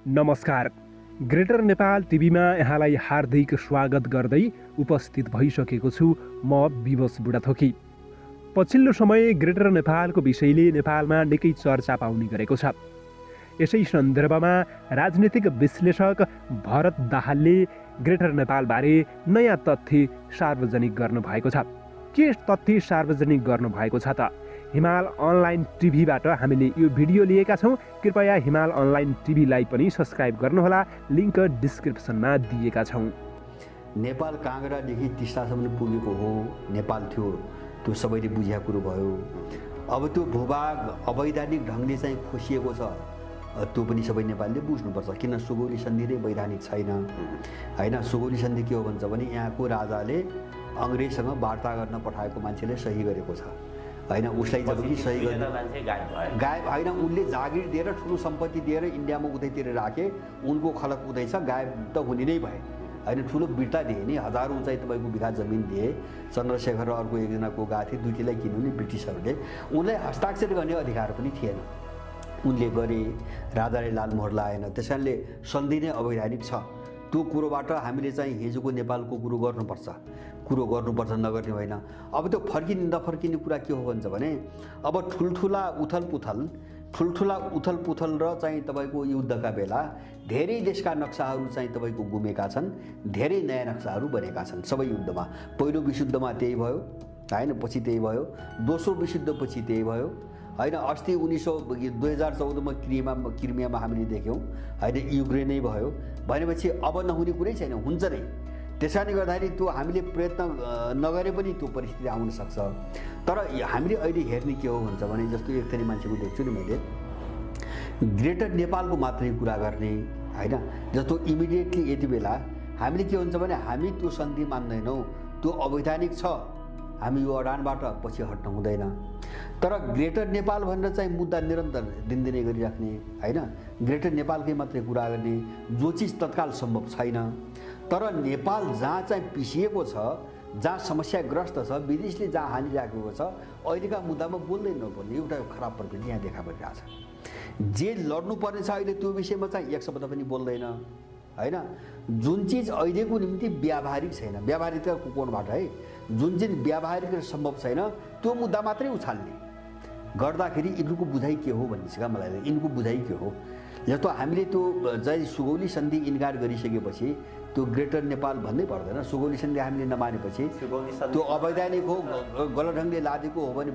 नमस्कार। ग्रेटर नेपाल टिभीमा यहाँलाई हार्दिक स्वागत गर्दै उपस्थित भइसकेको छु म विवश बुढाथोकी। पछिल्लो समय ग्रेटर नेपालको विषयले नेपालमा निकै चर्चा पाउने गरेको छ। यसै सन्दर्भमा राजनीतिक विश्लेषक भरत दाहालले ग्रेटर नेपालबारे नयाँ तथ्य सार्वजनिक गर्नुभएको छ। के तथ्य सार्वजनिक गर्नुभएको छ त? हिमाल अनलाइन टिभीबाट हामीले यो भिडियो लिएका छौँ। कृपया हिमाल अनलाइन टिभीलाई पनि सब्स्क्राइब गर्नुहोला। लिङ्क डिस्क्रिप्सनमा दिएका छौँ। नेपाल काँगडादेखि टिस्टासम्म पुगेको हो, नेपाल थियो, त्यो सबैले बुझेको कुरो भयो। अब त्यो भूभाग अवैधानिक ढङ्गले चाहिँ खोसिएको छ, त्यो पनि सबै नेपालीले बुझ्नुपर्छ। किन सुगौली सन्धि नै वैधानिक छैन हैन। सुगौली सन्धि के हो भन्छ भने यहाँको राजाले अङ्ग्रेजसँग वार्ता गर्न पठाएको मान्छेले सही गरेको छ हैन। उसलाई जबकि सही गर्ने मान्छे गायब हैन। उनले जागिर दिएर ठुलो सम्पत्ति दिएर इन्डियामा उतैतिर राखे, उनको खलक उतै छ, गायब त हुने नै भए हैन। ठुलो बिर्ता दिए नि, हजारौँ चाहिँ तपाईँको बिघा जमिन दिए। चन्द्रशेखर र अर्को एकजनाको गएको थिए, दुईटीलाई किन्नु नि ब्रिटिसहरूले। उनलाई हस्ताक्षर गर्ने अधिकार पनि थिएन, उनले गरे। राजाले लालमोहर लाएन, त्यस कारणले सन्धि नै अवैधानिक छ। त्यो कुरोबाट हामीले चाहिँ हिजोको नेपालको कुरो गर्नुपर्छ, नगर्ने होइन। अब त्यो फर्किने नफर्किने कुरा के हो भन्छ भने अब ठुल्ठुला उथल पुथल र चाहिँ तपाईँको युद्धका बेला धेरै देशका नक्साहरू चाहिँ तपाईँको गुमेका छन्, धेरै नयाँ नक्साहरू बनेका छन् सबै युद्धमा। पहिलो विश्वयुद्धमा त्यही भयो हैन, पछि त्यही भयो। दोस्रो विश्वयुद्धपछि त्यही भयो हैन। अस्ति 2014मा क्रिमियामा हामीले देख्यौँ हैन, युक्रेनै भयो। भनेपछि अब नहुने कुरै छैन, हुन्छ नै। त्यस कारणले गर्दाखेरि त्यो हामीले प्रयत्न नगरे पनि त्यो परिस्थिति आउन सक्छ। तर हामीले अहिले हेर्ने के हो भन्छ भने जस्तो एकथरी मान्छेको देख्छु नि मैले, ग्रेटर नेपालको मात्रै कुरा गर्ने हैन। जस्तो इमिडिएटली यति बेला हामीले के हुन्छ भने हामी त्यो सन्धि मान्दैनौँ, त्यो अवैधानिक छ, हामी यो अडानबाट पछि हट्न हुँदैन। तर ग्रेटर नेपाल भनेर चाहिँ मुद्दा निरन्तर दिनदिनै गरिराख्ने हैन, ग्रेटर नेपालकै मात्रै कुरा गर्ने, जो चिज तत्काल सम्भव छैन। तर नेपाल जहाँ चाहिँ पिसिएको छ, जहाँ समस्याग्रस्त छ, विदेशले जहाँ हानिराखेको छ, अहिलेका मुद्दामा बोल्दै नबोल्ने एउटा खराब प्रवृत्ति यहाँ देखा परिरहेछ। जे लड्नुपर्ने छ अहिले त्यो विषयमा चाहिँ एक शब्द पनि बोल्दैन हैन। जुन चिज अहिलेको निम्ति व्यावहारिक छैन, व्यावहारिकताको कोणबाट है, जुन चिज व्यावहारिक र सम्भव छैन त्यो मुद्दा मात्रै उछाल्ने गर्दाखेरि यिनीहरूको बुझाइ के हो भन्ने छ मलाई। यिनको बुझाइ के हो जस्तो हामीले त्यो चाहिँ सुगौली सन्धि इन्कार गरिसकेपछि त्यो ग्रेटर नेपाल भन्नै पर्दैन। सुगौली सन्धि हामीले नमानेपछि त्यो अवैधानिक हो, गलत ढङ्गले लादेको हो भने